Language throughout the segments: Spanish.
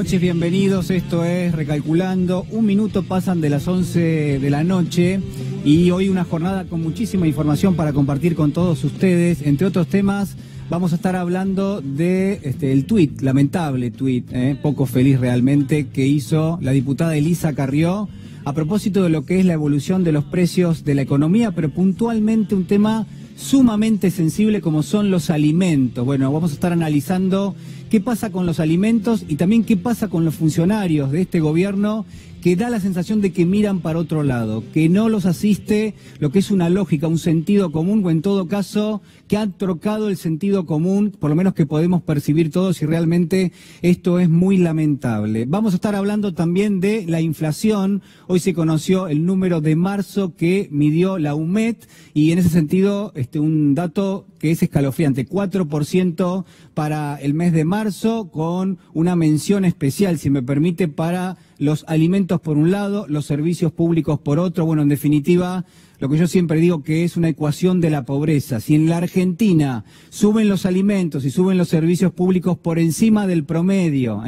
noches, bienvenidos. Esto es Recalculando. Un minuto pasan de las 11 de la noche y hoy una jornada con muchísima información para compartir con todos ustedes. Entre otros temas, vamos a estar hablando de el tuit, lamentable tuit, poco feliz realmente, que hizo la diputada Elisa Carrió a propósito de lo que es la evolución de los precios de la economía, pero puntualmente un tema sumamente sensible como son los alimentos. Bueno, vamos a estar analizando qué pasa con los alimentos y también qué pasa con los funcionarios de este gobierno, que da la sensación de que miran para otro lado, que no los asiste lo que es una lógica, un sentido común, o en todo caso que han trocado el sentido común, por lo menos que podemos percibir todos, y realmente esto es muy lamentable. Vamos a estar hablando también de la inflación. Hoy se conoció el número de marzo que midió la UMED y en ese sentido un dato que es escalofriante, 4% para el mes de marzo, con una mención especial, si me permite, para los alimentos por un lado, los servicios públicos por otro. Bueno, en definitiva, lo que yo siempre digo que es una ecuación de la pobreza. Si en la Argentina suben los alimentos y suben los servicios públicos por encima del promedio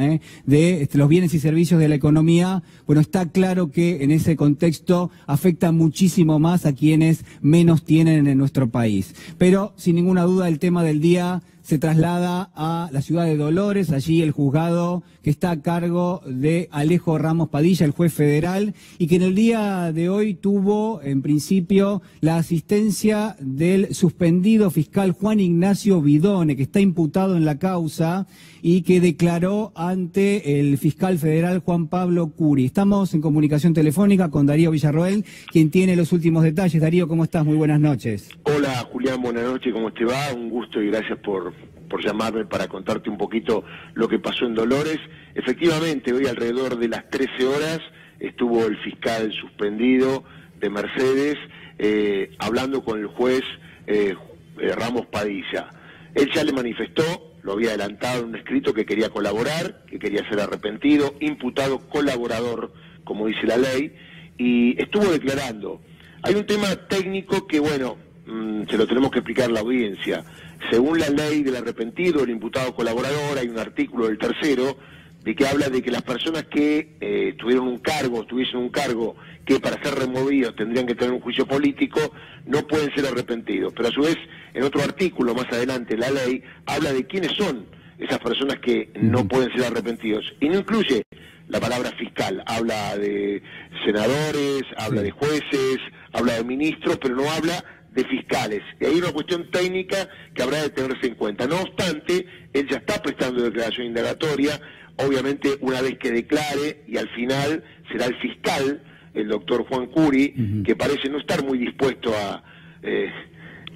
de los bienes y servicios de la economía, bueno, está claro que en ese contexto afecta muchísimo más a quienes menos tienen en nuestro país. Pero, sin ninguna duda, el tema del día se traslada a la ciudad de Dolores. Allí el juzgado que está a cargo de Alejo Ramos Padilla, el juez federal, y que en el día de hoy tuvo, en principio, la asistencia del suspendido fiscal Juan Ignacio Vidone, que está imputado en la causa y que declaró ante el fiscal federal Juan Pablo Curi. Estamos en comunicación telefónica con Darío Villarroel, quien tiene los últimos detalles. Darío, ¿cómo estás? Muy buenas noches. Hola, Julián, buenas noches, ¿cómo te va? Un gusto y gracias por llamarme para contarte un poquito lo que pasó en Dolores. Efectivamente, hoy alrededor de las 13 horas estuvo el fiscal suspendido de Mercedes hablando con el juez Ramos Padilla. Él ya le manifestó, lo había adelantado en un escrito, que quería colaborar, que quería ser arrepentido, imputado, colaborador, como dice la ley, y estuvo declarando. Hay un tema técnico que, bueno, se lo tenemos que explicar a la audiencia. Según la ley del arrepentido, el imputado colaborador, hay un artículo del tercero de que habla de que las personas que tuviesen un cargo que para ser removidos tendrían que tener un juicio político, no pueden ser arrepentidos. Pero a su vez, en otro artículo más adelante, la ley habla de quiénes son esas personas que no pueden ser arrepentidos. Y no incluye la palabra fiscal, habla de senadores, habla de jueces, habla de ministros, pero no habla de fiscales. Y hay una cuestión técnica que habrá de tenerse en cuenta. No obstante, él ya está prestando declaración indagatoria. Obviamente, una vez que declare, y al final será el fiscal, el doctor Juan Curi, que parece no estar muy dispuesto a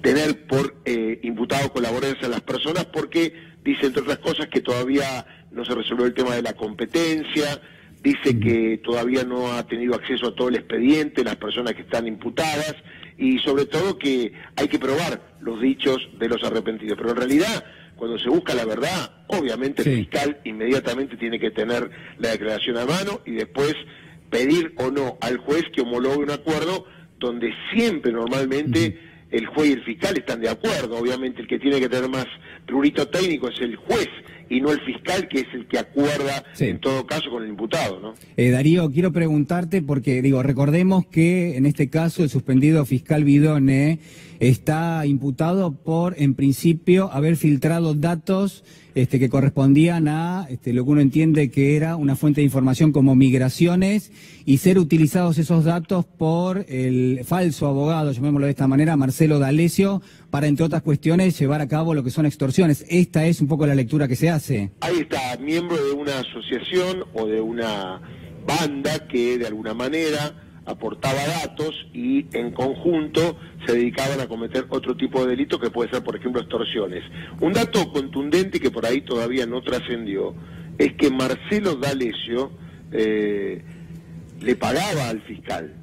tener por imputado colaboradores a las personas, porque dice, entre otras cosas, que todavía no se resolvió el tema de la competencia, dice que todavía no ha tenido acceso a todo el expediente, las personas que están imputadas, y sobre todo que hay que probar los dichos de los arrepentidos. Pero en realidad, cuando se busca la verdad, obviamente el fiscal inmediatamente tiene que tener la declaración a mano y después pedir o no al juez que homologue un acuerdo donde siempre, normalmente, el juez y el fiscal están de acuerdo. Obviamente el que tiene que tener más prurito técnico es el juez y no el fiscal, que es el que acuerda en todo caso con el imputado, ¿no? Darío, quiero preguntarte porque, recordemos que en este caso el suspendido fiscal Vidone está imputado por, en principio, haber filtrado datos que correspondían a lo que uno entiende que era una fuente de información como Migraciones, y ser utilizados esos datos por el falso abogado, llamémoslo de esta manera, Marcelo D'Alessio, para, entre otras cuestiones, llevar a cabo lo que son extorsiones. Esta es un poco la lectura que se hace. Ahí está, miembro de una asociación o de una banda que de alguna manera aportaba datos y en conjunto se dedicaban a cometer otro tipo de delito que puede ser, por ejemplo, extorsiones. Un dato contundente que por ahí todavía no trascendió es que Marcelo D'Alessio le pagaba al fiscal,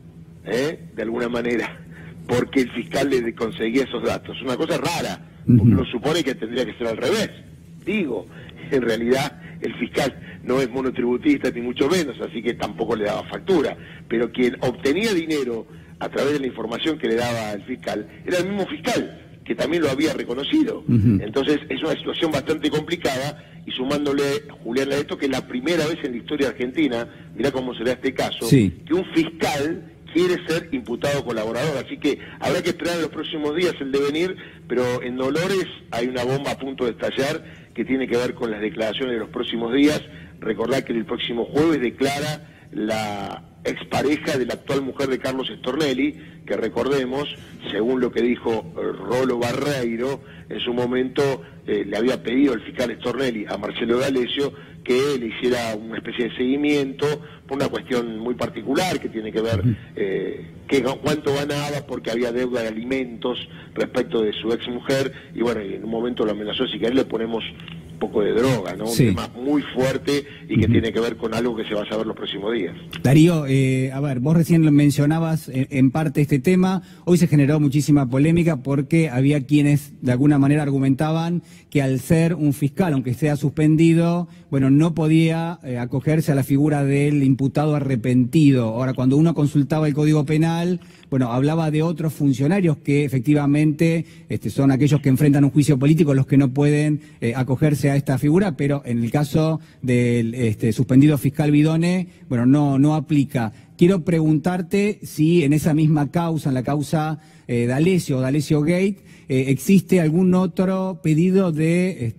de alguna manera, porque el fiscal le conseguía esos datos. Una cosa rara, porque uno supone que tendría que ser al revés. Digo, en realidad el fiscal no es monotributista ni mucho menos, así que tampoco le daba factura, pero quien obtenía dinero a través de la información que le daba el fiscal era el mismo fiscal, que también lo había reconocido. Entonces es una situación bastante complicada y sumándole, Julián, a esto, que es la primera vez en la historia argentina, mirá cómo será este caso, sí, que un fiscal quiere ser imputado colaborador, así que habrá que esperar en los próximos días el devenir, pero en Dolores hay una bomba a punto de estallar que tiene que ver con las declaraciones de los próximos días. Recordad que el próximo jueves declara la expareja de la actual mujer de Carlos Stornelli, que recordemos, según lo que dijo Rolo Barreiro, en su momento le había pedido el fiscal Stornelli a Marcelo D'Alessio que le hiciera una especie de seguimiento por una cuestión muy particular que tiene que ver cuánto ganaba, porque había deuda de alimentos respecto de su ex mujer, y bueno, en un momento lo amenazó, si querés le ponemos un poco de droga, ¿no? Sí. Un tema muy fuerte y que tiene que ver con algo que se va a saber los próximos días. Darío, a ver, vos recién lo mencionabas en parte este tema. Hoy se generó muchísima polémica porque había quienes de alguna manera argumentaban que al ser un fiscal, aunque sea suspendido, bueno, no podía acogerse a la figura del imputado arrepentido. Ahora, cuando uno consultaba el Código Penal, bueno, hablaba de otros funcionarios que efectivamente son aquellos que enfrentan un juicio político los que no pueden acogerse a esta figura, pero en el caso del suspendido fiscal Bidone, bueno, no aplica. Quiero preguntarte si en esa misma causa, en la causa D'Alessio Gate, existe algún otro pedido de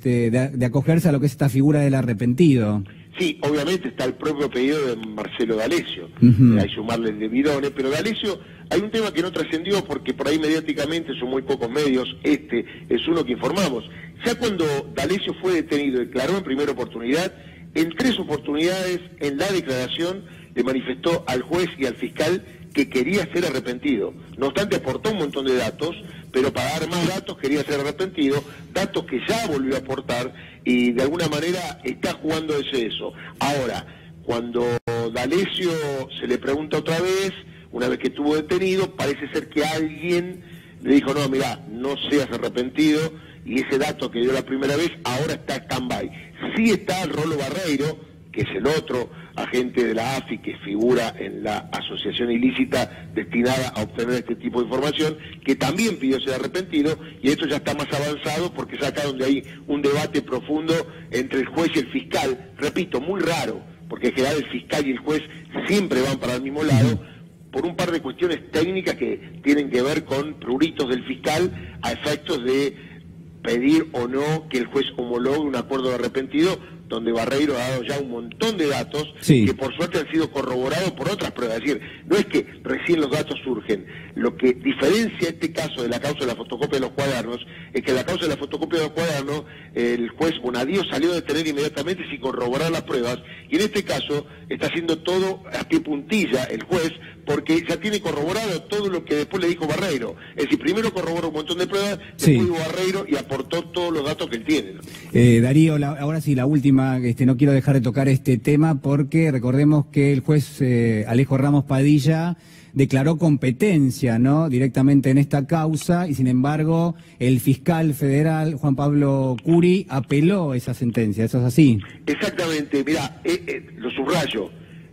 acogerse a lo que es esta figura del arrepentido. Sí, obviamente está el propio pedido de Marcelo D'Alessio, hay que sumarle el de Bidone, pero D'Alessio, hay un tema que no trascendió porque por ahí mediáticamente son muy pocos medios, este es uno que informamos. Ya cuando D'Alessio fue detenido, declaró en primera oportunidad, en 3 oportunidades en la declaración le manifestó al juez y al fiscal que quería ser arrepentido. No obstante, aportó un montón de datos, pero para dar más datos quería ser arrepentido, datos que ya volvió a aportar y de alguna manera está jugando eso. Ahora, cuando D'Alessio se le pregunta otra vez, una vez que estuvo detenido, parece ser que alguien le dijo, no, mirá, no seas arrepentido, y ese dato que dio la primera vez ahora está stand-by. Sí está el Rolo Barreiro, que es el otro agente de la AFI que figura en la asociación ilícita destinada a obtener este tipo de información, que también pidió ser arrepentido, y esto ya está más avanzado porque es acá donde hay un debate profundo entre el juez y el fiscal, repito, muy raro, porque en general el fiscal y el juez siempre van para el mismo lado, por un par de cuestiones técnicas que tienen que ver con pruritos del fiscal a efectos de pedir o no que el juez homologue un acuerdo de arrepentido, donde Barreiro ha dado ya un montón de datos que por suerte han sido corroborados por otras pruebas. Es decir, no es que recién los datos surgen. Lo que diferencia este caso de la causa de la fotocopia de los cuadernos es que en la causa de la fotocopia de los cuadernos el juez Bonadío salió a detener inmediatamente sin corroborar las pruebas, y en este caso está haciendo todo a pie puntilla el juez, porque ya tiene corroborado todo lo que después le dijo Barreiro. Es decir, primero corroboró un montón de pruebas, después Barreiro y aportó todos los datos que él tiene, ¿no? Darío, ahora sí, la última, no quiero dejar de tocar este tema porque recordemos que el juez Alejo Ramos Padilla declaró competencia, ¿no?, directamente en esta causa, y sin embargo el fiscal federal Juan Pablo Curi apeló esa sentencia. ¿Eso es así? Exactamente, mirá, lo subrayo.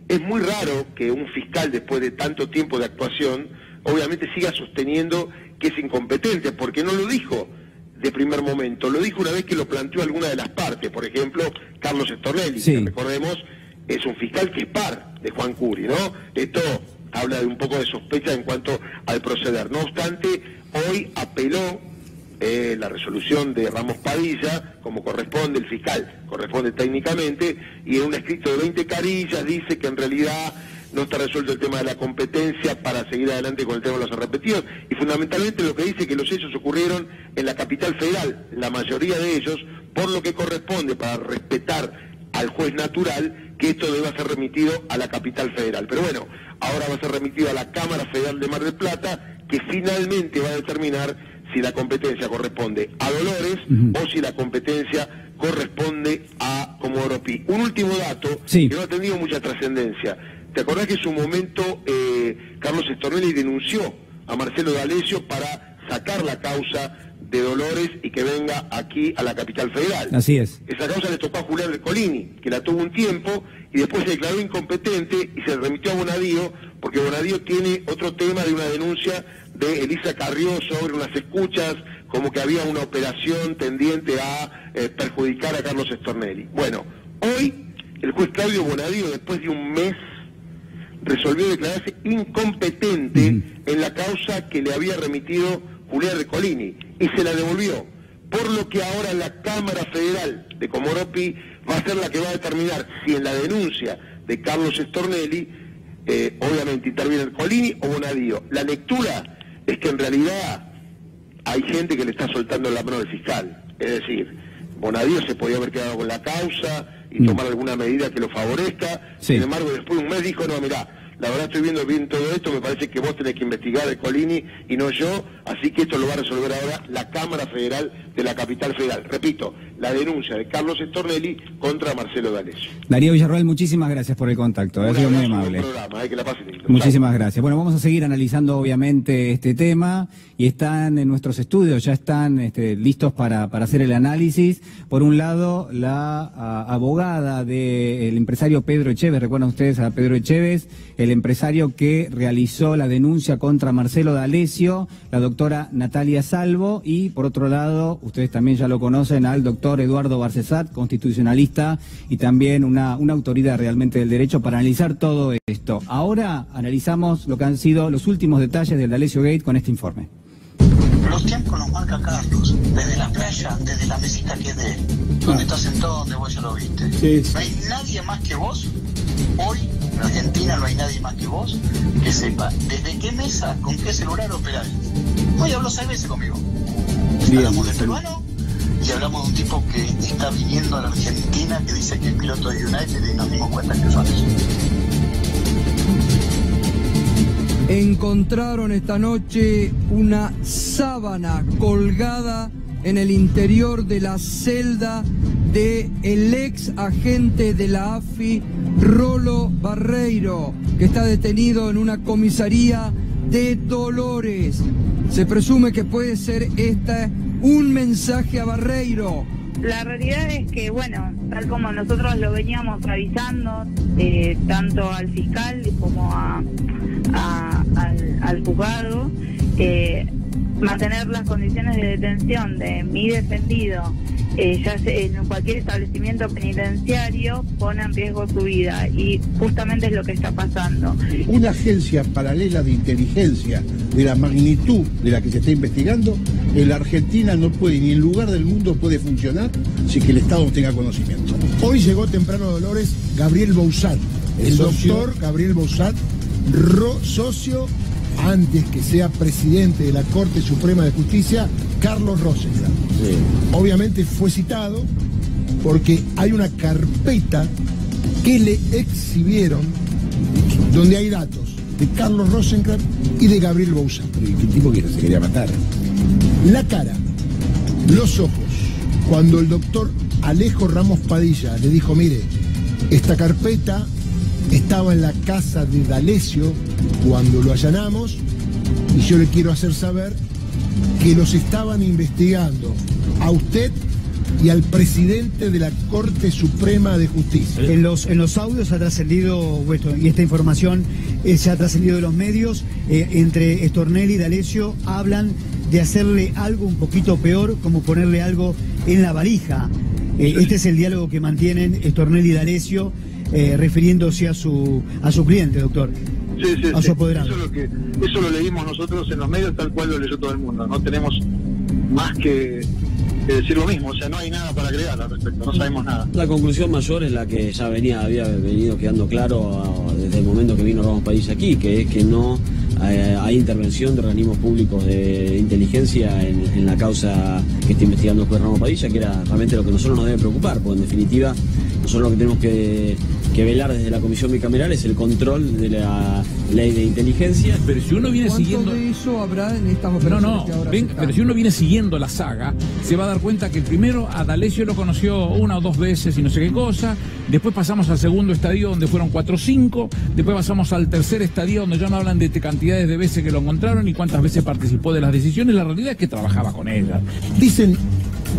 Es muy raro que un fiscal, después de tanto tiempo de actuación, obviamente siga sosteniendo que es incompetente, porque no lo dijo de primer momento, lo dijo una vez que lo planteó alguna de las partes. Por ejemplo, Carlos Stornelli, que recordemos, es un fiscal que es par de Juan Curi, ¿no? Esto habla de un poco de sospecha en cuanto al proceder. No obstante, hoy apeló la resolución de Ramos Padilla, como corresponde, el fiscal corresponde técnicamente, y en un escrito de 20 carillas dice que en realidad no está resuelto el tema de la competencia para seguir adelante con el tema de los arrepentidos, y fundamentalmente lo que dice que los hechos ocurrieron en la capital federal, la mayoría de ellos, por lo que corresponde, para respetar al juez natural, que esto deba ser remitido a la capital federal. Pero bueno, ahora va a ser remitido a la Cámara Federal de Mar del Plata, que finalmente va a determinar si la competencia corresponde a Dolores o si la competencia corresponde a Comodoro Pi. Un último dato que no ha tenido mucha trascendencia. ¿Te acordás que en su momento Carlos Stornelli denunció a Marcelo D'Alessio para sacar la causa de Dolores y que venga aquí a la capital federal? Así es. Esa causa le tocó a Julián Ercolini, que la tuvo un tiempo y después se declaró incompetente y se remitió a Bonadío, porque Bonadío tiene otro tema de una denuncia de Elisa Carrió sobre unas escuchas como que había una operación tendiente a perjudicar a Carlos Stornelli. Bueno, hoy el juez Claudio Bonadío, después de un mes, resolvió declararse incompetente en la causa que le había remitido Julián Ercolini y se la devolvió, por lo que ahora la Cámara Federal de Comoropi va a ser la que va a determinar si en la denuncia de Carlos Stornelli obviamente interviene Ercolini o Bonadío. La lectura es que en realidad hay gente que le está soltando la mano al fiscal, es decir, Bonadío se podía haber quedado con la causa y tomar alguna medida que lo favorezca. Sí. Sin embargo, después de un mes dijo, no, mirá, la verdad estoy viendo bien todo esto, me parece que vos tenés que investigar a Ercolini y no yo, así que esto lo va a resolver ahora la Cámara Federal de la Capital Federal. Repito, la denuncia de Carlos Stornelli contra Marcelo D'Alessio. Darío Villarroel, muchísimas gracias por el contacto, ha sido muy amable. Que la pasen lindo. Muchísimas gracias. Bueno, vamos a seguir analizando obviamente este tema y están en nuestros estudios, ya están listos para hacer el análisis. Por un lado, la abogada del empresario Pedro Echeves, recuerdan ustedes a Pedro Echeves, el empresario que realizó la denuncia contra Marcelo D'Alessio, la doctora Natalia Salvo, y por otro lado, ustedes también ya lo conocen, al doctor Eduardo Barcesat, constitucionalista y también una autoridad realmente del derecho para analizar todo esto. Ahora analizamos lo que han sido los últimos detalles del D'Alessio Gate con este informe. Los tiempos los marca Carlos, desde la playa, desde la mesita que es de él, donde está sentado, donde vos ya lo viste. Sí. No hay nadie más que vos, hoy en Argentina no hay nadie más que vos que sepa desde qué mesa, con qué celular operar. Hoy habló 6 veces conmigo. Hablamos de peruano y hablamos de un tipo que está viniendo a la Argentina, que dice que es piloto de United y nos dimos cuenta que son ellos. Encontraron esta noche una sábana colgada en el interior de la celda del ex agente de la AFI, Rolo Barreiro, que está detenido en una comisaría de Dolores. Se presume que puede ser un mensaje a Barreiro. La realidad es que, bueno, tal como nosotros lo veníamos avisando, tanto al fiscal como al juzgado, mantener las condiciones de detención de mi defendido, ya sea en cualquier establecimiento penitenciario, pone en riesgo su vida, y justamente es lo que está pasando. Una agencia paralela de inteligencia de la magnitud de la que se está investigando, en la Argentina no puede, ni en lugar del mundo puede funcionar sin que el Estado tenga conocimiento. Hoy llegó temprano a Dolores Gabriel Bouzat, el doctor Gabriel Bouzat, socio, antes que sea presidente de la Corte Suprema de Justicia, Carlos Rosenkrantz. Sí. Obviamente fue citado porque hay una carpeta que le exhibieron donde hay datos de Carlos Rosenkrantz y de Gabriel Bouzat. ¿Qué tipo que se quería matar? La cara, los ojos. Cuando el doctor Alejo Ramos Padilla le dijo, mire, esta carpeta estaba en la casa de D'Alessio cuando lo allanamos y yo le quiero hacer saber que los estaban investigando a usted y al presidente de la Corte Suprema de Justicia. En los audios ha trascendido, y esta información se ha trascendido de los medios, entre Stornelli y D'Alessio hablan de hacerle algo un poquito peor, como ponerle algo en la valija. Este es el diálogo que mantienen Stornelli y D'Alessio, refiriéndose a su cliente, doctor. Sí, a su apoderado. Eso lo leímos nosotros en los medios tal cual lo leyó todo el mundo. No tenemos más que decir lo mismo, o sea, no hay nada para agregar al respecto, no sabemos nada. La conclusión mayor es la que ya había venido quedando claro desde el momento que vino Ramos Padilla aquí, que es que no hay intervención de organismos públicos de inteligencia en la causa que está investigando el juez Ramos Padilla, que era realmente lo que nosotros nos debe preocupar, porque en definitiva nosotros lo que tenemos que velar desde la comisión bicameral es el control de la ley de inteligencia. Pero si uno viene siguiendo... ¿Cuánto de eso habrá en estas operaciones que ahora pero si uno viene siguiendo la saga, se va a dar cuenta que primero a D'Alessio lo conoció 1 o 2 veces y no sé qué cosa, después pasamos al segundo estadio donde fueron 4 o 5, después pasamos al tercer estadio donde ya no hablan de cantidades de veces que lo encontraron y cuántas veces participó de las decisiones. La realidad es que trabajaba con ella. Dicen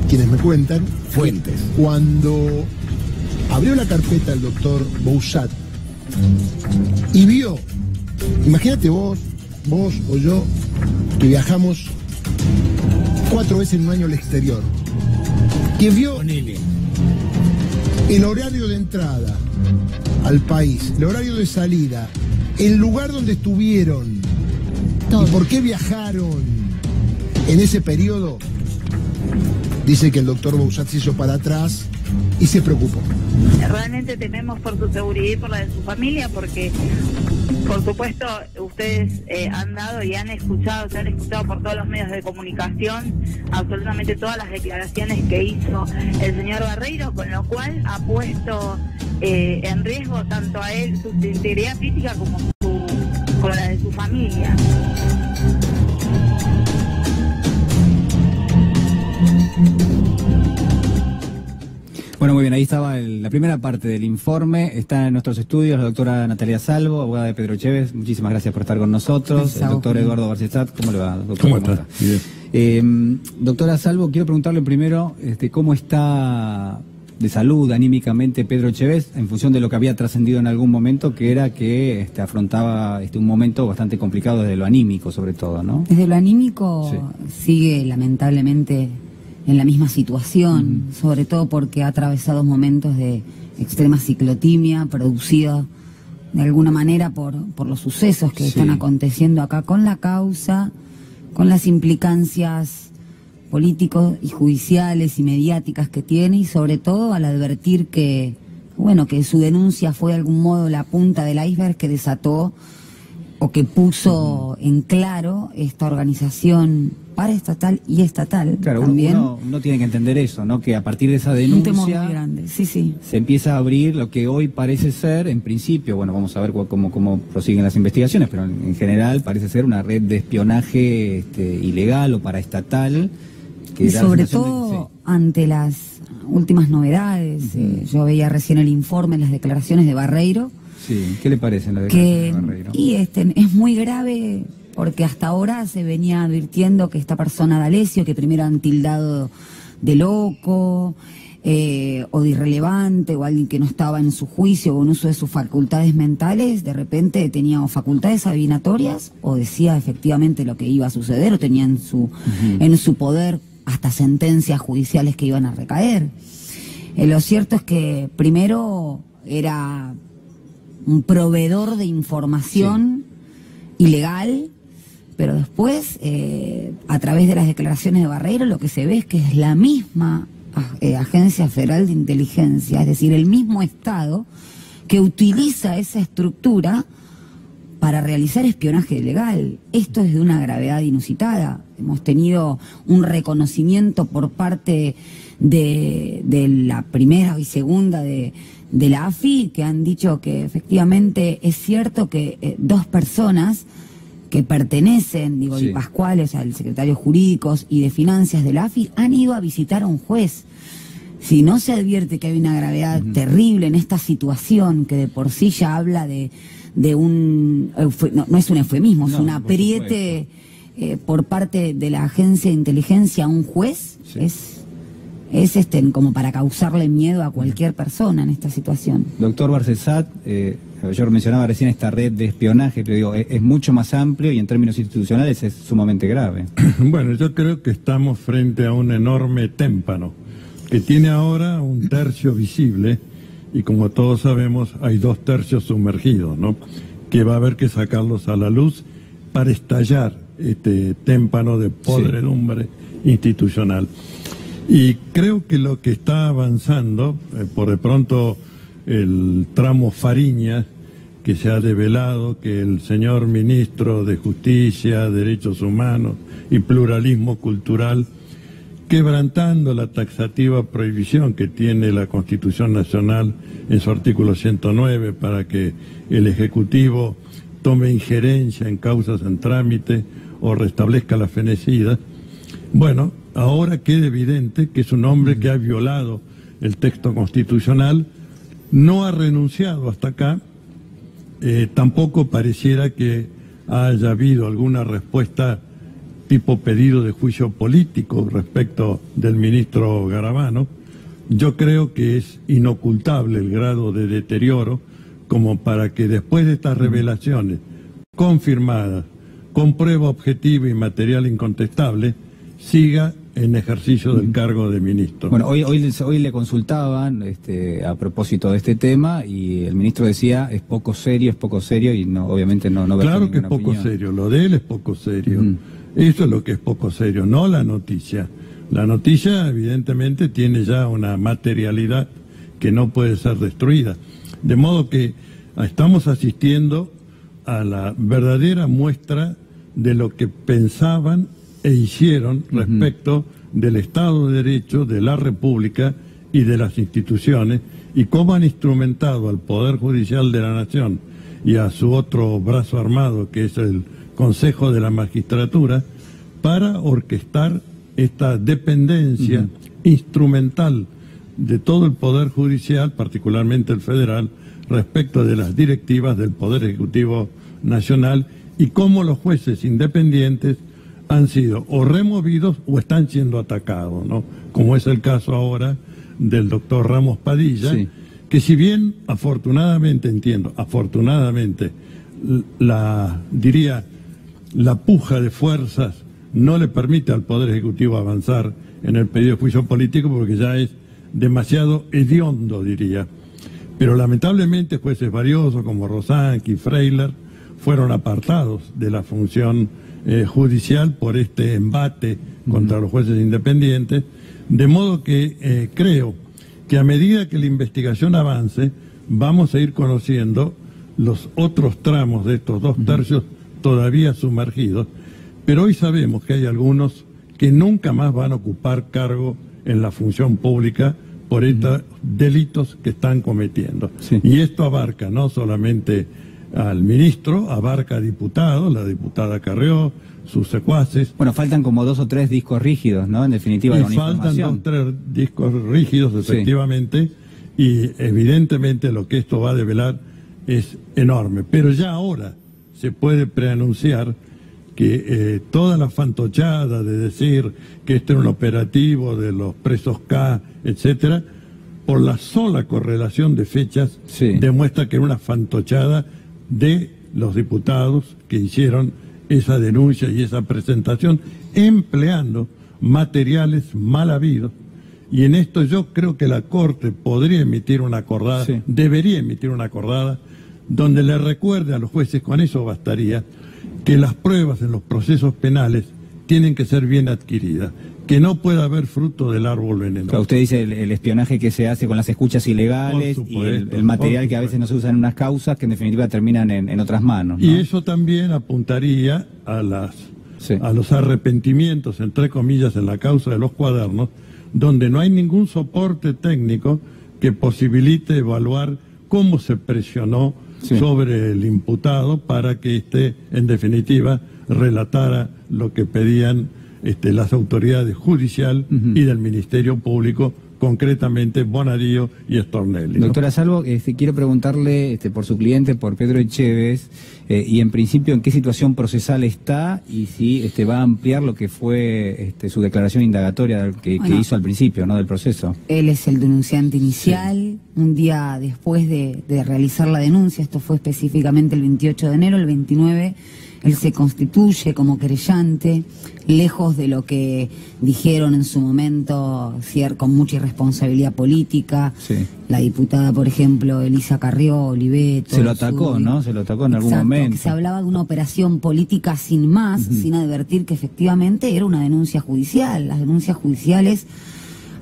quienes me cuentan, fuentes, cuando abrió la carpeta el doctor Bouzat y vio, imagínate vos o yo, que viajamos 4 veces en un año al exterior, que vio el horario de entrada al país, el horario de salida, el lugar donde estuvieron y por qué viajaron en ese periodo, dice que el doctor Bouzat se hizo para atrás y se preocupó. Realmente tememos por su seguridad y por la de su familia, porque por supuesto ustedes han dado y han escuchado por todos los medios de comunicación absolutamente todas las declaraciones que hizo el señor Barreiro, con lo cual ha puesto en riesgo tanto a él, su integridad física, como la de su familia. Bueno, muy bien, ahí estaba la primera parte del informe. Está en nuestros estudios la doctora Natalia Salvo, abogada de Pedro Chévez. Muchísimas gracias por estar con nosotros. El doctor Eduardo Barcesat. ¿Cómo le va, doctor? ¿Cómo está? Doctora Salvo, quiero preguntarle primero cómo está de salud anímicamente Pedro Chévez, en función de lo que había trascendido en algún momento, que era que afrontaba un momento bastante complicado desde lo anímico, sobre todo, ¿no? Desde lo anímico sigue lamentablemente en la misma situación, sobre todo porque ha atravesado momentos de extrema ciclotimia producida de alguna manera por los sucesos que están aconteciendo acá, con la causa, con las implicancias políticos y judiciales y mediáticas que tiene, y sobre todo al advertir que, bueno, que su denuncia fue de algún modo la punta del iceberg que desató o que puso en claro esta organización paraestatal y estatal. Claro, también. Uno tiene que entender eso, ¿no? Que a partir de esa denuncia un temor muy grande. Se empieza a abrir lo que hoy parece ser, en principio, bueno, vamos a ver cómo prosiguen las investigaciones, pero en general parece ser una red de espionaje ilegal o paraestatal. Y sobre todo ante las últimas novedades. Yo veía recién el informe, las declaraciones de Barreiro. Sí, ¿qué le parecen las declaraciones de Barreiro? Y es muy grave, porque hasta ahora se venía advirtiendo que esta persona D'Alessio, que primero han tildado de loco o de irrelevante, o alguien que no estaba en su juicio o en uso de sus facultades mentales, de repente tenía o facultades adivinatorias o decía efectivamente lo que iba a suceder, o tenía en su poder hasta sentencias judiciales que iban a recaer. Lo cierto es que primero era un proveedor de información ilegal, pero después, a través de las declaraciones de Barreiro, lo que se ve es que es la misma Agencia Federal de Inteligencia, es decir, el mismo Estado que utiliza esa estructura para realizar espionaje ilegal. Esto es de una gravedad inusitada. Hemos tenido un reconocimiento por parte de la primera y segunda de la AFI, que han dicho que efectivamente es cierto que 2 personas que pertenecen, Di Pascual, o sea, el secretario jurídicos y de finanzas de la AFI, han ido a visitar a un juez. Si no se advierte que hay una gravedad terrible en esta situación, que de por sí ya habla de un... No es un eufemismo, es un apriete por parte de la agencia de inteligencia a un juez, es como para causarle miedo a cualquier persona en esta situación. Doctor Barcesat, yo mencionaba recién esta red de espionaje, pero digo, es mucho más amplio y en términos institucionales es sumamente grave. Bueno, yo creo que estamos frente a un enorme témpano, que tiene ahora 1/3 visible, y como todos sabemos hay 2/3 sumergidos, ¿no? Que va a haber que sacarlos a la luz para estallar este témpano de podredumbre institucional. Y creo que lo que está avanzando, por de pronto el tramo Fariña, que se ha develado que el señor ministro de Justicia, Derechos Humanos y Pluralismo Cultural, quebrantando la taxativa prohibición que tiene la Constitución Nacional en su artículo 109 para que el Ejecutivo tome injerencia en causas en trámite o restablezca la fenecida, bueno, ahora queda evidente que es un hombre que ha violado el texto constitucional, no ha renunciado hasta acá, tampoco pareciera que haya habido alguna respuesta tipo pedido de juicio político respecto del ministro Garabano. Yo creo que es inocultable el grado de deterioro como para que después de estas revelaciones confirmadas, con prueba objetiva y material incontestable, siga en ejercicio del cargo de ministro. Bueno, hoy le consultaban a propósito de este tema y el ministro decía es poco serio y no, obviamente no claro que es poco opinión. Serio, lo de él es poco serio. Eso es lo que es poco serio, no la noticia. La noticia evidentemente tiene ya una materialidad que no puede ser destruida. De modo que estamos asistiendo a la verdadera muestra de lo que pensaban e hicieron respecto del Estado de Derecho, de la República y de las instituciones, y cómo han instrumentado al Poder Judicial de la Nación y a su otro brazo armado, que es el Consejo de la Magistratura, para orquestar esta dependencia instrumental de todo el Poder Judicial, particularmente el federal, respecto de las directivas del Poder Ejecutivo Nacional, y cómo los jueces independientes han sido o removidos o están siendo atacados, ¿no? Como es el caso ahora del doctor Ramos Padilla, que si bien afortunadamente la puja de fuerzas no le permite al Poder Ejecutivo avanzar en el pedido de juicio político porque ya es demasiado hediondo, diría. Pero lamentablemente jueces valiosos como Rosanqui y Freiler fueron apartados de la función judicial por este embate contra los jueces independientes, de modo que creo que a medida que la investigación avance vamos a ir conociendo los otros tramos de estos 2 tercios todavía sumergidos, pero hoy sabemos que hay algunos que nunca más van a ocupar cargo en la función pública por estos delitos que están cometiendo. Y esto abarca no solamente al ministro, abarca a diputados, la diputada Carrió, sus secuaces. Bueno, faltan como 2 o 3 discos rígidos, ¿no? En definitiva, y faltan 2 o 3 discos rígidos, efectivamente, y evidentemente lo que esto va a develar es enorme. Pero ya ahora se puede preanunciar que toda la fantochada de decir que este era un operativo de los presos K, etcétera, por la sola correlación de fechas, demuestra que era una fantochada de los diputados que hicieron esa denuncia y esa presentación empleando materiales mal habidos, y en esto yo creo que la Corte podría emitir una acordada, debería emitir una acordada donde le recuerde a los jueces, con eso bastaría, que las pruebas en los procesos penales tienen que ser bien adquiridas, que no pueda haber fruto del árbol venenoso. Claro, usted dice el espionaje que se hace con las escuchas ilegales, supuesto, y el material que a veces no se usa en unas causas que en definitiva terminan en otras manos, ¿no? Y eso también apuntaría a los arrepentimientos, entre comillas, en la causa de los cuadernos, donde no hay ningún soporte técnico que posibilite evaluar cómo se presionó sobre el imputado para que éste, en definitiva, relatara lo que pedían las autoridades judicial y del Ministerio Público, concretamente Bonadío y Stornelli, ¿no? Doctora Salvo, quiero preguntarle por su cliente, por Pedro Echeves, y en principio en qué situación procesal está y si va a ampliar lo que fue su declaración indagatoria que hizo al principio, ¿no?, del proceso. Él es el denunciante inicial. Un día después de realizar la denuncia, esto fue específicamente el 28 de enero, el 29... él se constituye como querellante, lejos de lo que dijeron en su momento, con mucha irresponsabilidad política. La diputada, por ejemplo, Elisa Carrió, Oliveto. Se lo atacó, ¿no? Se lo atacó en algún momento. Que se hablaba de una operación política sin más, sin advertir que efectivamente era una denuncia judicial. Las denuncias judiciales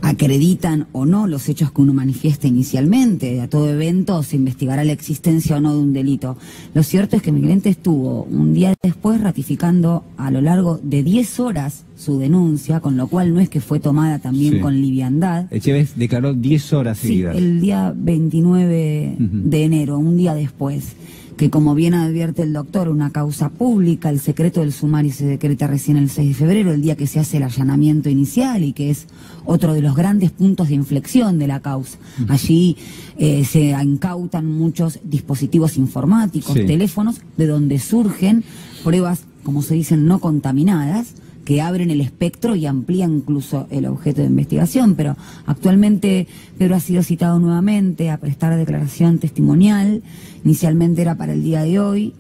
acreditan o no los hechos que uno manifiesta inicialmente. A todo evento se investigará la existencia o no de un delito. Lo cierto es que mi cliente estuvo un día después ratificando a lo largo de 10 horas su denuncia, con lo cual no es que fue tomada también con liviandad. Echeves declaró 10 horas seguidas. El día 29 de enero, un día después, que como bien advierte el doctor, una causa pública, el secreto del sumario se decreta recién el 6 de febrero, el día que se hace el allanamiento inicial y que es otro de los grandes puntos de inflexión de la causa. Allí se incautan muchos dispositivos informáticos, teléfonos, de donde surgen pruebas, como se dicen, no contaminadas, que abren el espectro y amplían incluso el objeto de investigación. Pero actualmente Pedro ha sido citado nuevamente a prestar declaración testimonial. Inicialmente era para el día de hoy,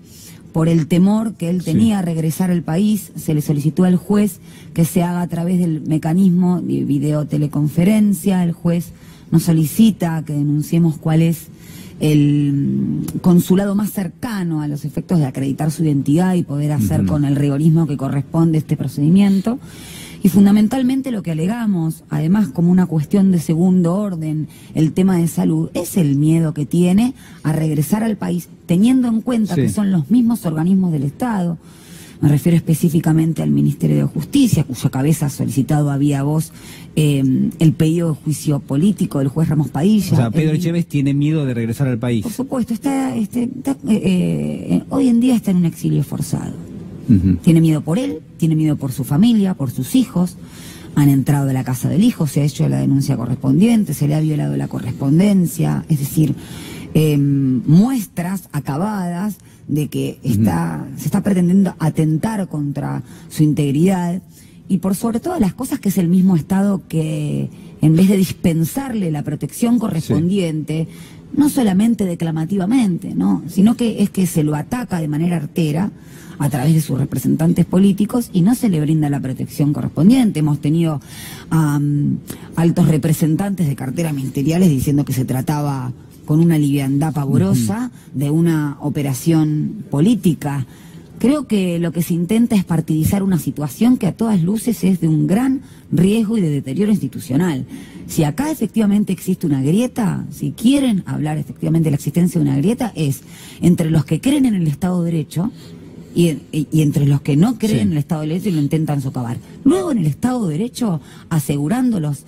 por el temor que él tenía a regresar al país, se le solicitó al juez que se haga a través del mecanismo de videoteleconferencia. El juez nos solicita que denunciemos cuál es el consulado más cercano a los efectos de acreditar su identidad y poder hacer con el rigorismo que corresponde este procedimiento. Y fundamentalmente lo que alegamos, además como una cuestión de segundo orden, el tema de salud, es el miedo que tiene a regresar al país, teniendo en cuenta que son los mismos organismos del Estado. Me refiero específicamente al Ministerio de Justicia, cuya cabeza ha solicitado a vía voz el pedido de juicio político del juez Ramos Padilla. O sea, Pedro Echevez tiene miedo de regresar al país. Por supuesto, hoy en día está en un exilio forzado. Tiene miedo por él, tiene miedo por su familia, por sus hijos. Han entrado a la casa del hijo, se ha hecho la denuncia correspondiente, se le ha violado la correspondencia, es decir, muestras acabadas de que se está pretendiendo atentar contra su integridad y por sobre todas las cosas que es el mismo Estado que en vez de dispensarle la protección correspondiente, no solamente declamativamente, ¿no?, sino que es que se lo ataca de manera artera a través de sus representantes políticos y no se le brinda la protección correspondiente. Hemos tenido altos representantes de carteras ministeriales diciendo que se trataba con una liviandad pavorosa de una operación política. Creo que lo que se intenta es partidizar una situación que a todas luces es de un gran riesgo y de deterioro institucional. Si acá efectivamente existe una grieta, si quieren hablar efectivamente de la existencia de una grieta, es entre los que creen en el Estado de Derecho y entre los que no creen en el Estado de Derecho y lo intentan socavar. Luego en el Estado de Derecho, asegurando los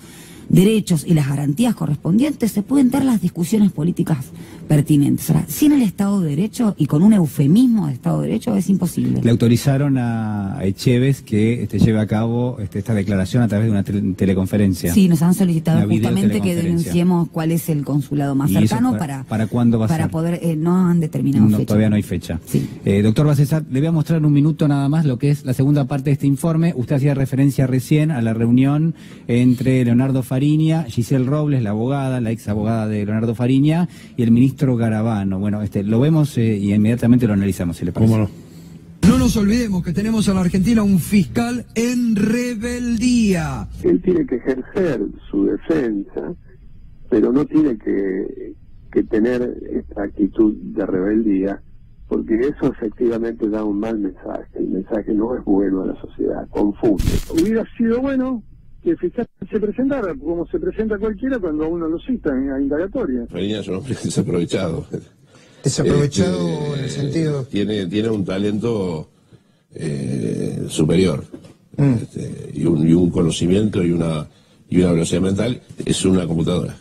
derechos y las garantías correspondientes, se pueden dar las discusiones políticas pertinentes. Ahora, sin el Estado de Derecho y con un eufemismo de Estado de Derecho es imposible. Le autorizaron a Echevez que lleve a cabo esta declaración a través de una teleconferencia. Sí, nos han solicitado justamente que denunciemos cuál es el consulado más cercano para cuándo va a ser. Para poder, no han determinado fecha. Todavía no hay fecha. Sí. Doctor Bacesat, le voy a mostrar en un minuto nada más lo que es la segunda parte de este informe. Usted hacía referencia recién a la reunión entre Leonardo Fariña, Giselle Robles, la abogada, la ex abogada de Leonardo Fariña, y el ministro Garabano. Bueno, lo vemos y inmediatamente lo analizamos, si le parece. ¿Cómo no? No nos olvidemos que tenemos a la Argentina un fiscal en rebeldía. Él tiene que ejercer su defensa, pero no tiene que tener esta actitud de rebeldía, porque eso efectivamente da un mal mensaje. El mensaje no es bueno a la sociedad, confunde. Hubiera sido bueno que el fiscal se presentara como se presenta cualquiera cuando a uno lo cita en indagatoria. Fariña es un hombre desaprovechado. Desaprovechado en el sentido... Tiene un talento superior y un conocimiento y una velocidad mental. Es una computadora.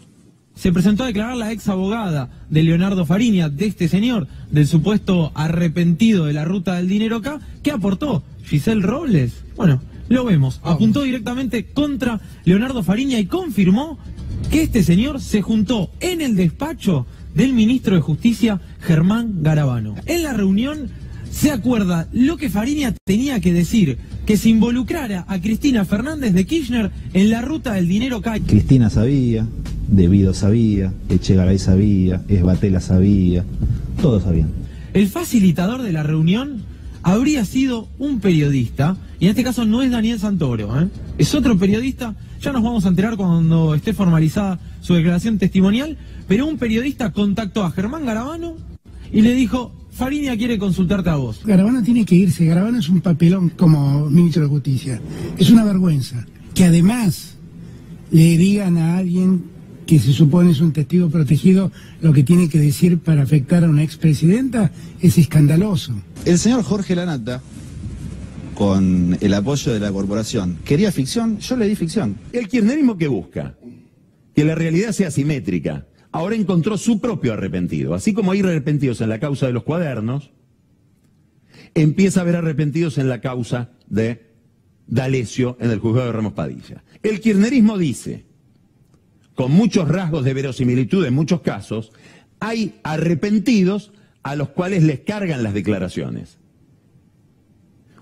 Se presentó a declarar la ex abogada de Leonardo Fariña, de este señor, del supuesto arrepentido de la ruta del dinero acá. ¿Qué aportó? Giselle Robles. Bueno, lo vemos. Apuntó directamente contra Leonardo Fariña y confirmó que este señor se juntó en el despacho del ministro de Justicia, Germán Garabano. En la reunión se acuerda lo que Fariña tenía que decir, que se involucrara a Cristina Fernández de Kirchner en la ruta del dinero acá. Cristina sabía, Devido sabía, Echegaray sabía, Esbatella sabía, todos sabían. El facilitador de la reunión habría sido un periodista, y en este caso no es Daniel Santoro, es otro periodista. Ya nos vamos a enterar cuando esté formalizada su declaración testimonial, pero un periodista contactó a Germán Garabano y le dijo: Fariña quiere consultarte a vos. Garabano tiene que irse. Garabano es un papelón como ministro de Justicia. Es una vergüenza que además le digan a alguien que se supone es un testigo protegido lo que tiene que decir para afectar a una expresidenta. Es escandaloso. El señor Jorge Lanata, con el apoyo de la corporación, quería ficción, yo le di ficción. El kirchnerismo que busca que la realidad sea simétrica, ahora encontró su propio arrepentido. Así como hay arrepentidos en la causa de los cuadernos, empieza a haber arrepentidos en la causa de D'Alessio en el juzgado de Ramos Padilla. El kirchnerismo dice, con muchos rasgos de verosimilitud en muchos casos, hay arrepentidos a los cuales les cargan las declaraciones,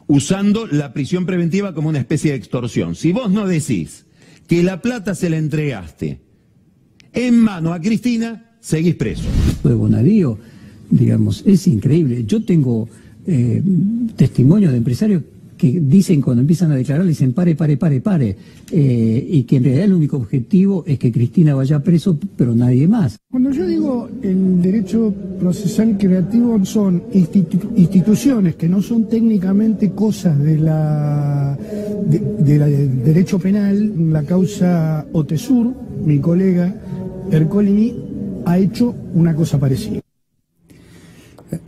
usando la prisión preventiva como una especie de extorsión. Si vos no decís que la plata se la entregaste en mano a Cristina, seguís preso. De Bonadío, digamos, es increíble. Yo tengo testimonios de empresarios que dicen cuando empiezan a declarar, dicen pare, y que en realidad el único objetivo es que Cristina vaya preso, pero nadie más. Cuando yo digo el derecho procesal creativo, son instituciones que no son técnicamente cosas del derecho penal. La causa Otesur, mi colega Ercolini ha hecho una cosa parecida.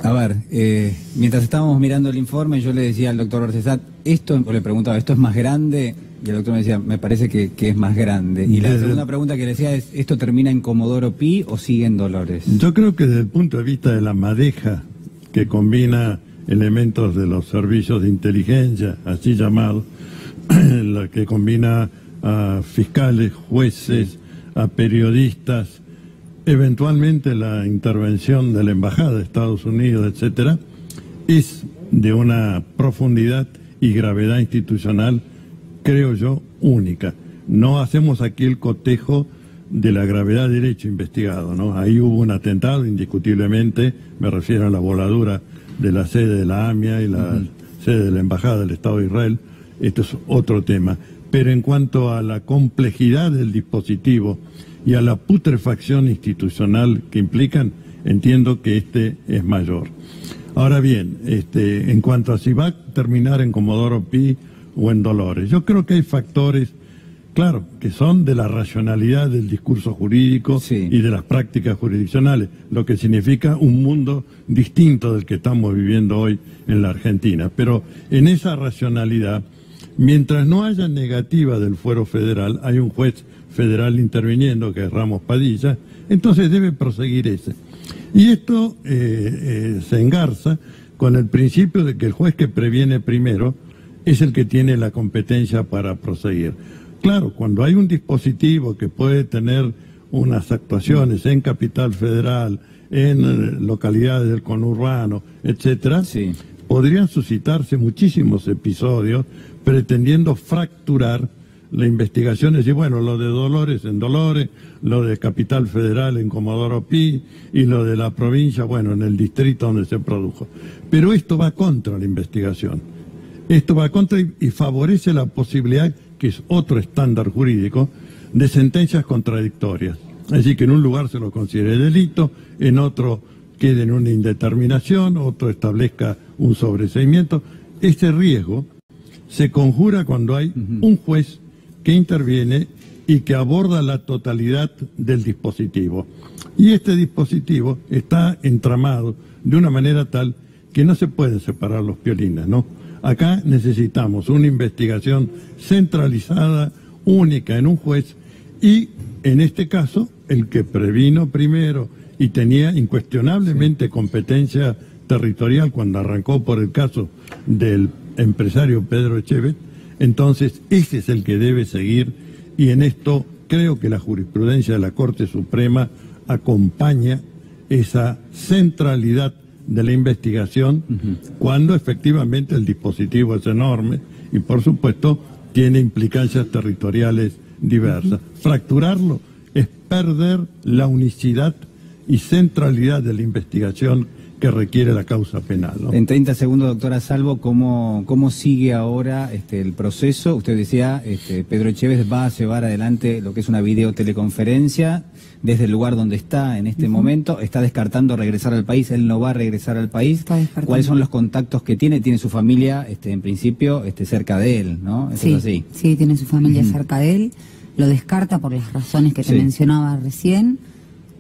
A ver, mientras estábamos mirando el informe, yo le decía al doctor Orsesat, le preguntaba, ¿esto es más grande? Y el doctor me decía, me parece que es más grande. Y la segunda pregunta que le decía es, ¿esto termina en Comodoro Pi o sigue en Dolores? Yo creo que desde el punto de vista de la madeja, que combina elementos de los servicios de inteligencia, así llamados, la que combina a fiscales, jueces, a periodistas, eventualmente la intervención de la Embajada de Estados Unidos, etcétera, es de una profundidad y gravedad institucional, creo yo, única. No hacemos aquí el cotejo de la gravedad de derecho investigado, ¿no? Ahí hubo un atentado, indiscutiblemente, me refiero a la voladura de la sede de la AMIA y la sede de la Embajada del Estado de Israel. Esto es otro tema. Pero en cuanto a la complejidad del dispositivo y a la putrefacción institucional que implican, entiendo que este es mayor. Ahora bien, en cuanto a si va a terminar en Comodoro Pi o en Dolores, yo creo que hay factores, claro, que son de la racionalidad del discurso jurídico y de las prácticas jurisdiccionales, lo que significa un mundo distinto del que estamos viviendo hoy en la Argentina. Pero en esa racionalidad, mientras no haya negativa del fuero federal, hay un juez federal interviniendo, que es Ramos Padilla, entonces debe proseguir ese. Y esto se engarza con el principio de que el juez que previene primero es el que tiene la competencia para proseguir. Claro, cuando hay un dispositivo que puede tener unas actuaciones en Capital Federal, en localidades del conurbano, etcétera, podrían suscitarse muchísimos episodios pretendiendo fracturar la investigación, es decir, bueno, lo de Dolores en Dolores, lo de Capital Federal en Comodoro Pi y lo de la provincia, bueno, en el distrito donde se produjo. Pero esto va contra la investigación. Esto va contra y favorece la posibilidad, que es otro estándar jurídico, de sentencias contradictorias. Es decir, que en un lugar se lo considere delito, en otro quede en una indeterminación, otro establezca un sobreseimiento. Este riesgo se conjura cuando hay un juez que interviene y que aborda la totalidad del dispositivo. Y este dispositivo está entramado de una manera tal que no se pueden separar los piolines, ¿no? Acá necesitamos una investigación centralizada, única en un juez, y en este caso, el que previno primero y tenía incuestionablemente competencia territorial cuando arrancó por el caso del empresario Pedro Echeve, entonces ese es el que debe seguir, y en esto creo que la jurisprudencia de la Corte Suprema acompaña esa centralidad de la investigación cuando efectivamente el dispositivo es enorme y por supuesto tiene implicancias territoriales diversas. Fracturarlo es perder la unicidad y centralidad de la investigación que requiere la causa penal, ¿no? En 30 segundos, doctora Salvo, ¿cómo sigue ahora el proceso? Usted decía, Pedro Echeve va a llevar adelante lo que es una videoteleconferencia desde el lugar donde está en este momento. Está descartando regresar al país, él no va a regresar al país. ¿Cuáles son los contactos que tiene? Tiene su familia, en principio, cerca de él, ¿no? ¿Eso es así? Sí, tiene su familia cerca de él. Lo descarta por las razones que te mencionaba recién.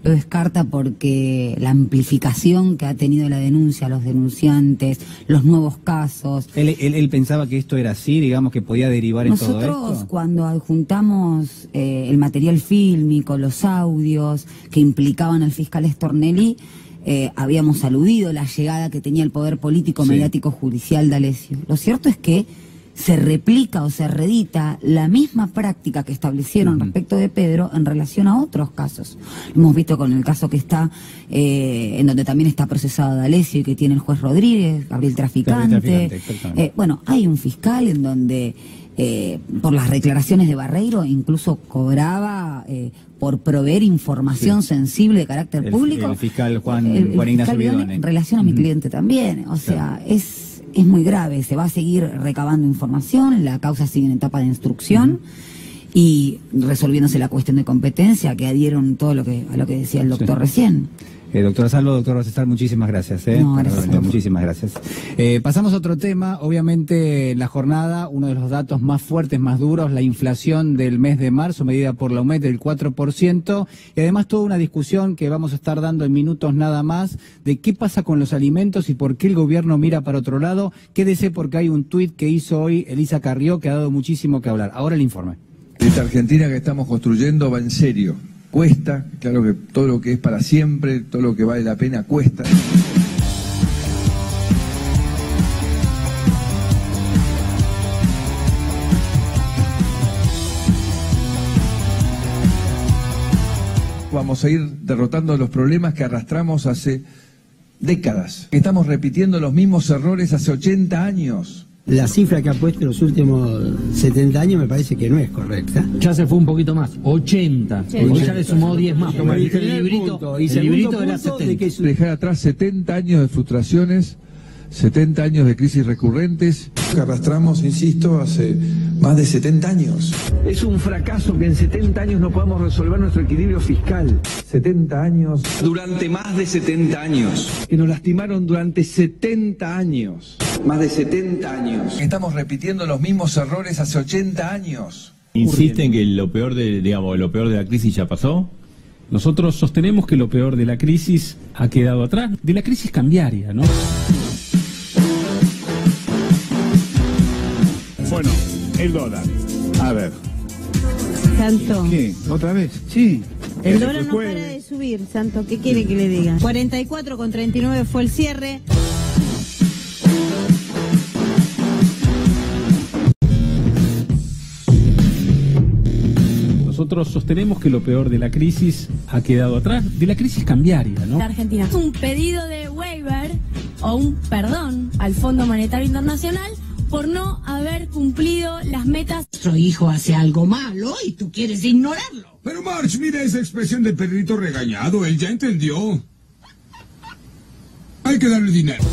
Lo descarta porque la amplificación que ha tenido la denuncia, los denunciantes, los nuevos casos. ¿Él pensaba que esto era así, digamos, que podía derivar en todo esto? Nosotros, cuando adjuntamos el material fílmico, los audios que implicaban al fiscal Stornelli, habíamos aludido la llegada que tenía el poder político, mediático, judicial de Alessio. Lo cierto es que se replica o se reedita la misma práctica que establecieron respecto de Pedro en relación a otros casos. Hemos visto con el caso que está, en donde también está procesado D'Alessio y que tiene el juez Rodríguez, Gabriel Traficante. Bueno, hay un fiscal en donde por las declaraciones de Barreiro, incluso cobraba por proveer información sensible de carácter público. El fiscal Juan Ignacio Vidone. En relación a mi cliente también. O sea, es muy grave. Se va a seguir recabando información, la causa sigue en etapa de instrucción y resolviéndose la cuestión de competencia, que adhieron todo a lo que decía el doctor recién. Doctora Salvo, doctor César, muchísimas gracias. No, gracias. Muchísimas gracias. Pasamos a otro tema. Obviamente, la jornada, uno de los datos más fuertes, más duros, la inflación del mes de marzo, medida por la UMED del 4%, y además toda una discusión que vamos a estar dando en minutos nada más, de qué pasa con los alimentos y por qué el gobierno mira para otro lado. Quédese porque hay un tuit que hizo hoy Elisa Carrió que ha dado muchísimo que hablar. Ahora el informe. Esta Argentina que estamos construyendo va en serio. Cuesta, claro que todo lo que es para siempre, todo lo que vale la pena cuesta. Vamos a ir derrotando los problemas que arrastramos hace décadas. Estamos repitiendo los mismos errores hace 80 años. La cifra que ha puesto en los últimos 70 años me parece que no es correcta. Ya se fue un poquito más, 80. Hoy ya le sumó 10 más. Como dice el librito de las 70. Dejar atrás 70 años de frustraciones, 70 años de crisis recurrentes. Que arrastramos, insisto, hace más de 70 años. Es un fracaso que en 70 años no podamos resolver nuestro equilibrio fiscal. 70 años. Durante más de 70 años. Que nos lastimaron durante 70 años. Más de 70 años. Estamos repitiendo los mismos errores hace 80 años. ¿Insisten que lo peor de la crisis ya pasó? Nosotros sostenemos que lo peor de la crisis ha quedado atrás, de la crisis cambiaria, ¿no? Bueno, el dólar. A ver. Santo. ¿Qué? ¿Otra vez? Sí. El dólar no para de subir, Santo. ¿Qué quiere que le diga? 44,39 fue el cierre. Nosotros sostenemos que lo peor de la crisis ha quedado atrás, de la crisis cambiaria, ¿no? La Argentina. Un pedido de waiver o un perdón al Fondo Monetario Internacional por no haber cumplido las metas. Nuestro hijo hace algo malo y tú quieres ignorarlo. Pero March, mira esa expresión del perrito regañado, él ya entendió. Hay que darle dinero.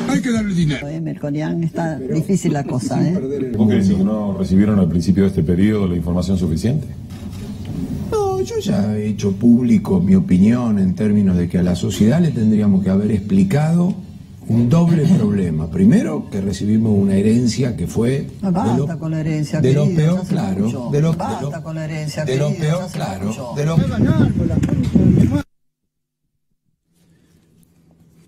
Hay que darle dinero. Melconian, está difícil la cosa, ¿eh? ¿Vos qué decís, que no recibieron al principio de este periodo la información suficiente? No, yo ya he hecho público mi opinión en términos de que a la sociedad le tendríamos que haber explicado un doble problema. Primero, que recibimos una herencia que fue basta con la herencia, de lo querido, peor, claro, de lo peor, claro, de lo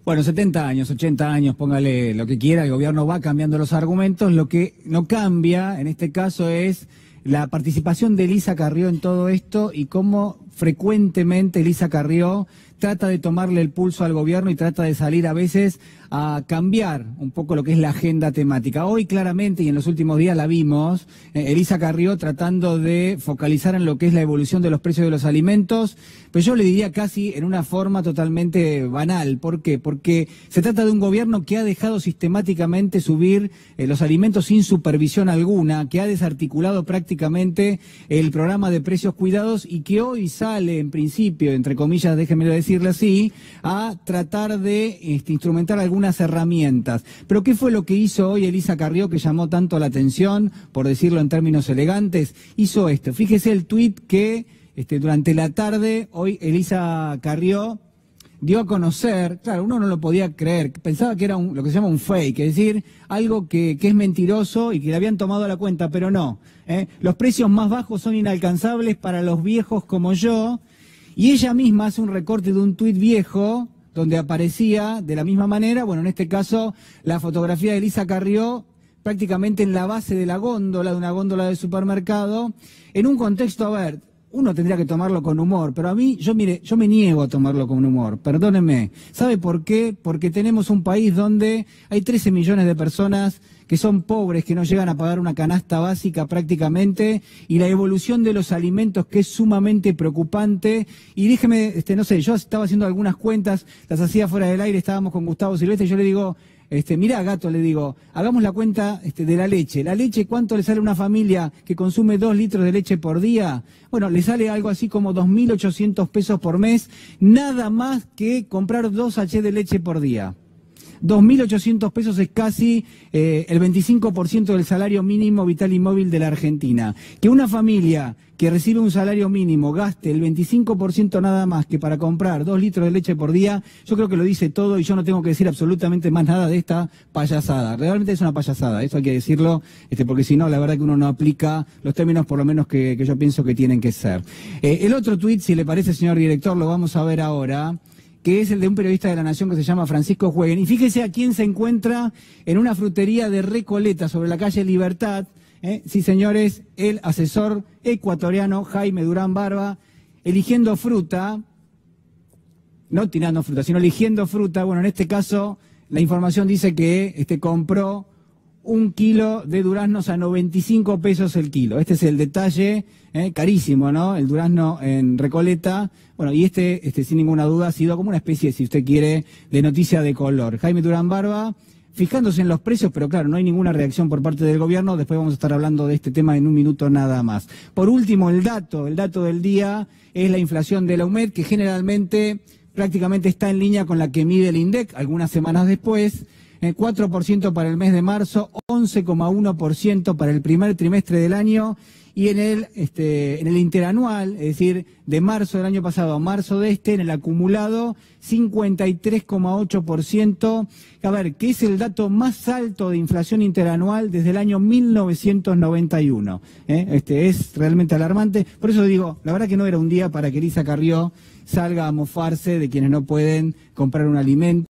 Bueno, 70 años, 80 años, póngale lo que quiera, el gobierno va cambiando los argumentos. Lo que no cambia en este caso es la participación de Elisa Carrió en todo esto y cómo frecuentemente Elisa Carrió trata de tomarle el pulso al gobierno y trata de salir a veces a cambiar un poco lo que es la agenda temática. Hoy claramente, y en los últimos días la vimos, Elisa Carrió tratando de focalizar en lo que es la evolución de los precios de los alimentos, pero yo le diría casi en una forma totalmente banal. ¿Por qué? Porque se trata de un gobierno que ha dejado sistemáticamente subir los alimentos sin supervisión alguna, que ha desarticulado prácticamente el programa de precios cuidados y que hoy sale, en principio, entre comillas, déjenme decirle así, a tratar de instrumentar algunas herramientas. Pero ¿qué fue lo que hizo hoy Elisa Carrió que llamó tanto la atención, por decirlo en términos elegantes? Hizo esto. Fíjese el tuit que durante la tarde hoy Elisa Carrió dio a conocer. Claro, uno no lo podía creer, pensaba que era lo que se llama un fake, es decir, algo que es mentiroso y que le habían tomado a la cuenta, pero no. Los precios más bajos son inalcanzables para los viejos como yo, y ella misma hace un recorte de un tuit viejo donde aparecía de la misma manera, bueno, en este caso, la fotografía de Elisa Carrió prácticamente en la base de la góndola, de una góndola de supermercado, en un contexto, a ver, uno tendría que tomarlo con humor, pero a mí, yo me niego a tomarlo con humor, perdónenme. ¿Sabe por qué? Porque tenemos un país donde hay 13 millones de personas que son pobres, que no llegan a pagar una canasta básica prácticamente, y la evolución de los alimentos que es sumamente preocupante. Y déjeme, no sé, yo estaba haciendo algunas cuentas, las hacía fuera del aire, estábamos con Gustavo Silvestre, y yo le digo, mirá, Gato, le digo, hagamos la cuenta de la leche. La leche, ¿cuánto le sale a una familia que consume 2 litros de leche por día? Bueno, le sale algo así como 2.800 pesos por mes, nada más que comprar 2 sachets de leche por día. 2.800 pesos es casi el 25% del salario mínimo vital y móvil de la Argentina. Que una familia que recibe un salario mínimo gaste el 25% nada más que para comprar 2 litros de leche por día, yo creo que lo dice todo y yo no tengo que decir absolutamente más nada de esta payasada. Realmente es una payasada, eso hay que decirlo, porque si no, la verdad que uno no aplica los términos por lo menos que yo pienso que tienen que ser. El otro tuit, si le parece, señor director, lo vamos a ver ahora, que es el de un periodista de La Nación que se llama Francisco Jueguen. Y fíjese a quién se encuentra en una frutería de Recoleta, sobre la calle Libertad. Sí, señores, el asesor ecuatoriano Jaime Durán Barba, eligiendo fruta, no tirando fruta, sino eligiendo fruta. Bueno, en este caso, la información dice que compró 1 kilo de duraznos a 95 pesos el kilo. Este es el detalle, carísimo, ¿no? El durazno en Recoleta. Bueno, y sin ninguna duda ha sido como una especie, si usted quiere, de noticia de color. Jaime Durán Barba, fijándose en los precios, pero claro, no hay ninguna reacción por parte del gobierno. Después vamos a estar hablando de este tema en un minuto nada más. Por último, el dato del día es la inflación de la UMED, que generalmente prácticamente está en línea con la que mide el INDEC algunas semanas después. 4% para el mes de marzo, 11,1% para el primer trimestre del año, y en el interanual, es decir, de marzo del año pasado a marzo de en el acumulado, 53,8%. A ver, que es el dato más alto de inflación interanual desde el año 1991. Es realmente alarmante. Por eso digo, la verdad que no era un día para que Elisa Carrió salga a mofarse de quienes no pueden comprar un alimento.